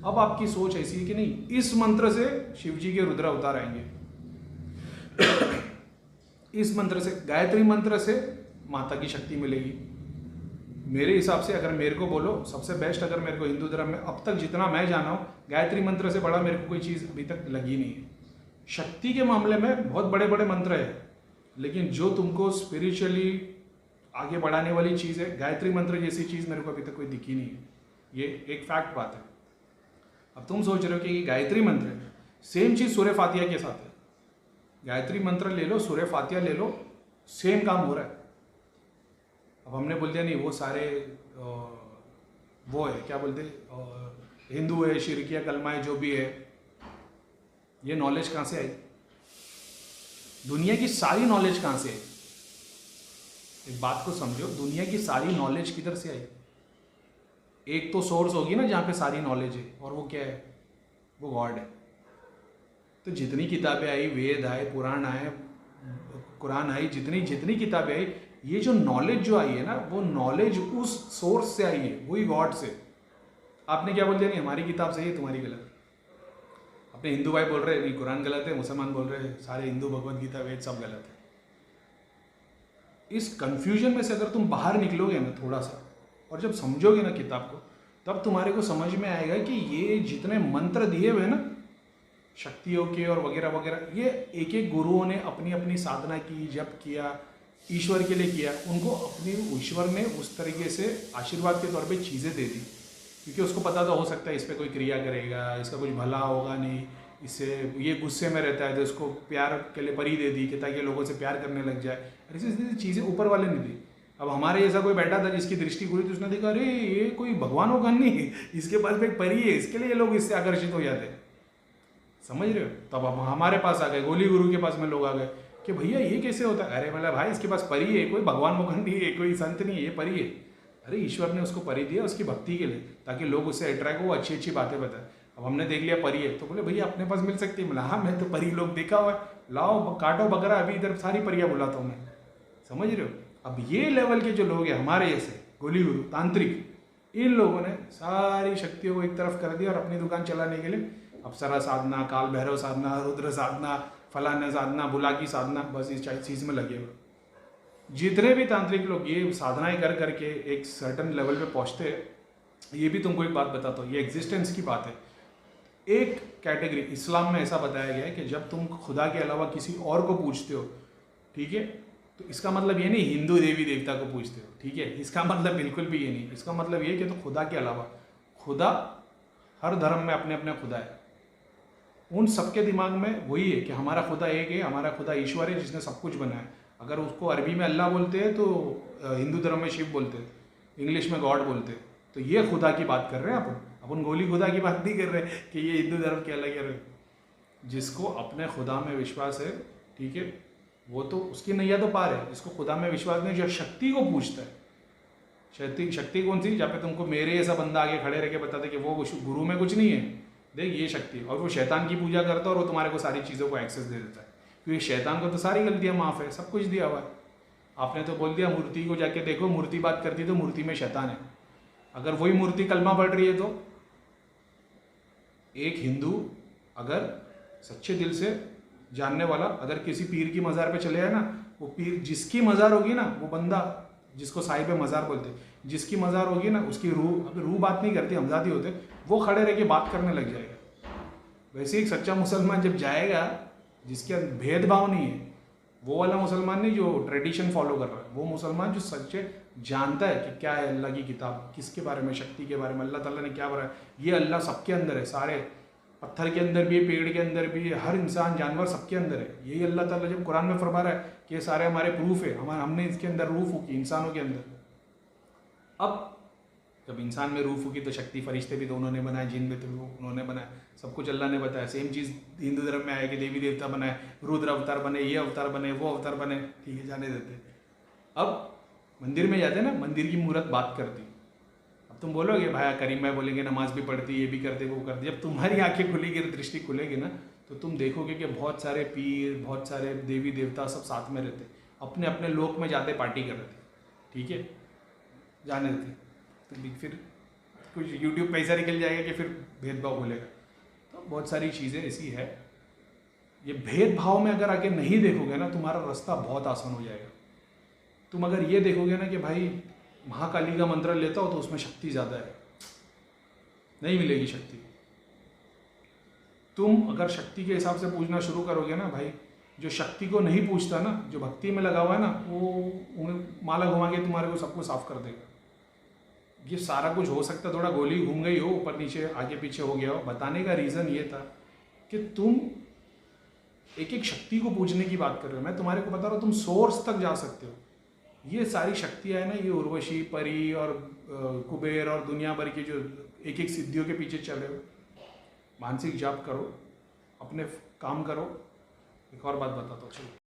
अब आपकी सोच ऐसी है कि नहीं, इस मंत्र से शिव जी के रुद्र अवतार आएंगे, इस मंत्र से, गायत्री मंत्र से माता की शक्ति मिलेगी। मेरे हिसाब से अगर मेरे को बोलो सबसे बेस्ट, अगर मेरे को हिंदू धर्म में अब तक जितना मैं जाना हूँ, गायत्री मंत्र से बड़ा मेरे को कोई चीज़ अभी तक लगी नहीं है। शक्ति के मामले में बहुत बड़े बड़े मंत्र है, लेकिन जो तुमको स्पिरिचुअली आगे बढ़ाने वाली चीज़ है, गायत्री मंत्र जैसी चीज़ मेरे को अभी तक कोई दिखी नहीं है। ये एक फैक्ट बात है। अब तुम सोच रहे हो कि ये गायत्री मंत्र है, सेम चीज़ सूर्य फातिहा के साथ है। गायत्री मंत्र ले लो, सूर्य फातिहा ले लो, सेम काम हो रहा है। अब हमने बोल दिया नहीं वो सारे वो है, क्या बोलते, हिंदू है, शिरकिया कलमा है, जो भी है, ये नॉलेज कहाँ से आई? दुनिया की सारी नॉलेज कहाँ से आई? एक बात को समझो, दुनिया की सारी नॉलेज किधर से आई? एक तो सोर्स होगी ना जहाँ पे सारी नॉलेज है, और वो क्या है? वो गॉड है। तो जितनी किताबें आई, वेद आए, पुराण आए, कुरान आई, जितनी जितनी किताबें आई, ये जो नॉलेज जो आई है ना, वो नॉलेज उस सोर्स से आई है, वही गॉड से। आपने क्या बोल दिया, नहीं हमारी किताब सही है, तुम्हारी गलत। अपने हिंदू भाई बोल रहे नहीं कुरान गलत है, मुसलमान बोल रहे हैं सारे हिंदू भगवत गीता वेद सब गलत है। इस कंफ्यूजन में से अगर तुम बाहर निकलोगे ना थोड़ा सा, और जब समझोगे ना किताब को, तब तुम्हारे को समझ में आएगा कि ये जितने मंत्र दिए हुए ना शक्तियों के और वगैरह वगैरह, ये एक एक गुरुओं ने अपनी अपनी साधना की, जप किया, ईश्वर के लिए किया, उनको अपनी ईश्वर ने उस तरीके से आशीर्वाद के तौर पे चीज़ें दे दी, क्योंकि उसको पता तो हो सकता है इस पर कोई क्रिया करेगा, इसका कुछ भला होगा नहीं, इससे ये गुस्से में रहता है तो इसको प्यार के लिए परी दे दी कि ताकि लोगों से प्यार करने लग जाए। ऐसी चीज़ें ऊपर वाले ने दी। अब हमारे जैसा कोई बैठा था जिसकी दृष्टि खुली, तो उसने देखा अरे ये कोई भगवान होगा नहीं, इसके पास एक परी है, इसके लिए लोग इससे आकर्षित हो जाते हैं। समझ रहे हो? तब अब हमारे पास आ गए, गोली गुरु के पास में लोग आ गए कि भैया ये कैसे होता है? अरे मतलब भाई इसके पास परी है, कोई भगवान भगवान नहीं है, कोई संत नहीं है, ये परी है। अरे ईश्वर ने उसको परी दिया उसकी भक्ति के लिए, ताकि लोग उससे अट्रैक्ट हो, अच्छी अच्छी बातें बताए। अब हमने देख लिया परी है, तो बोले भैया अपने पास मिल सकती है। बोला हाँ मैं तो परी लोग देखा हुआ है, लाओ काटो बकरा, अभी इधर सारी परियाँ बुलाता हूँ मैं। समझ रहे हो? अब ये लेवल के जो लोग हैं हमारे जैसे गोली गुरु तांत्रिक, इन लोगों ने सारी शक्तियों को एक तरफ कर दिया और अपनी दुकान चलाने के लिए अप्सरा साधना, काल भैरव साधना, रुद्र साधना, फलाना साधना, बुलाकी साधना, बस इस चीज़ में लगे हुए। जितने भी तांत्रिक लोग ये साधनाएं कर करके एक सर्टन लेवल पे पहुंचते हैं, ये भी तुमको एक बात बताता हूँ, ये एग्जिस्टेंस की बात है। एक कैटेगरी इस्लाम में ऐसा बताया गया है कि जब तुम खुदा के अलावा किसी और को पूछते हो, ठीक है, तो इसका मतलब ये नहीं हिंदू देवी देवता को पूछते हो, ठीक है, इसका मतलब बिल्कुल भी ये नहीं। इसका मतलब ये कि तो खुदा के अलावा, खुदा हर धर्म में अपने अपने खुदा है, उन सबके दिमाग में वही है कि हमारा खुदा एक है, हमारा खुदा ईश्वर है जिसने सब कुछ बनाया। अगर उसको अरबी में अल्लाह बोलते हैं तो हिंदू धर्म में शिव बोलते हैं, इंग्लिश में गॉड बोलते हैं। तो ये खुदा की बात कर रहे हैं अपन गोली खुदा की बात नहीं कर रहे कि ये हिंदू धर्म के अलग है। जिसको अपने खुदा में विश्वास है, ठीक है, वो तो उसकी नैया तो पार है। जिसको खुदा में विश्वास नहीं, जो शक्ति को पूछता है, शक्ति कौन सी? जहाँ पे तुमको मेरे ऐसा बंदा आगे खड़े रह के बताते कि वो गुरु में कुछ नहीं है, देख ये शक्ति, और वो शैतान की पूजा करता है और वो तुम्हारे को सारी चीज़ों को एक्सेस दे देता है, क्योंकि शैतान को तो सारी गलतियाँ माफ़ है, सब कुछ दिया हुआ है। आपने तो बोल दिया मूर्ति को जाके देखो, मूर्ति बात करती तो मूर्ति में शैतान है। अगर वही मूर्ति कलमा पढ़ रही है तो एक हिंदू अगर सच्चे दिल से जानने वाला अगर किसी पीर की मज़ार पे चले जाए ना, वो पीर जिसकी मज़ार होगी ना, वो बंदा जिसको साहिब मज़ार बोलते, जिसकी मज़ार होगी ना, उसकी रूह, अब रूह बात नहीं करती, हमजादी होते, वो खड़े रह के बात करने लग जाएगा। वैसे एक सच्चा मुसलमान जब जाएगा, जिसके भेदभाव नहीं है, वो वाला मुसलमान नहीं जो ट्रेडिशन फॉलो कर रहा है, वो मुसलमान जो सच्चे जानता है कि क्या है अल्लाह की किताब, किसके बारे में, शक्ति के बारे में, अल्लाह ताला ने क्या बनाया, ये अल्लाह सबके अंदर है, सारे पत्थर के अंदर भी है, पेड़ के अंदर भी है, हर इंसान जानवर सबके अंदर है। यही अल्लाह ताला जब कुरान में फरमा रहा है कि ये सारे हमारे प्रूफ है, हमने इसके अंदर रूह फूकी इंसानों के अंदर। अब जब इंसान में रूह फूकी तो शक्ति फरिश्ते भी तो उन्होंने बनाए, जिन में तो उन्होंने बनाया, सब कुछ अल्लाह ने बताया। सेम चीज़ हिंदू धर्म में आएगी, देवी देवता बनाए, रुद्र अवतार बने, ये अवतार बने, वो अवतार बने, ठीक है, जाने देते। अब मंदिर में जाते ना, मंदिर की मूर्त बात करती। अब तुम बोलोगे भाई करीम भाई बोलेंगे नमाज भी पढ़ती, ये भी करते, वो करते। जब तुम्हारी आंखें खुलेगी, दृष्टि खुलेगी ना, तो तुम देखोगे कि बहुत सारे पीर, बहुत सारे देवी देवता सब साथ में रहते, अपने अपने लोक में जाते पार्टी कर रहे थे, ठीक है, जाने देते। तो फिर कुछ यूट्यूब पैसा निकल जाएगा कि फिर भेदभाव बोलेगा। तो बहुत सारी चीज़ें ऐसी है। ये भेदभाव में अगर आके नहीं देखोगे ना, तुम्हारा रास्ता बहुत आसान हो जाएगा। तुम अगर ये देखोगे ना कि भाई महाकाली का मंत्र लेता हो तो उसमें शक्ति ज़्यादा है, नहीं मिलेगी शक्ति। तुम अगर शक्ति के हिसाब से पूछना शुरू करोगे ना भाई, जो शक्ति को नहीं पूछता ना, जो भक्ति में लगा हुआ है ना, वो उन्हें माला घुमा के तुम्हारे को सबको साफ कर देगा। ये सारा कुछ हो सकता है, थोड़ा गोली घूम गई हो, ऊपर नीचे आगे पीछे हो गया हो। बताने का रीज़न ये था कि तुम एक एक शक्ति को पूजने की बात कर रहे हो। मैं तुम्हारे को बता रहा हूँ, तुम सोर्स तक जा सकते हो। ये सारी शक्तियाँ है ना, ये उर्वशी, परी और कुबेर और दुनिया भर की जो एक एक सिद्धियों के पीछे चल रहे हो, मानसिक जाप करो, अपने काम करो। एक और बात बताता हूँ, चलो।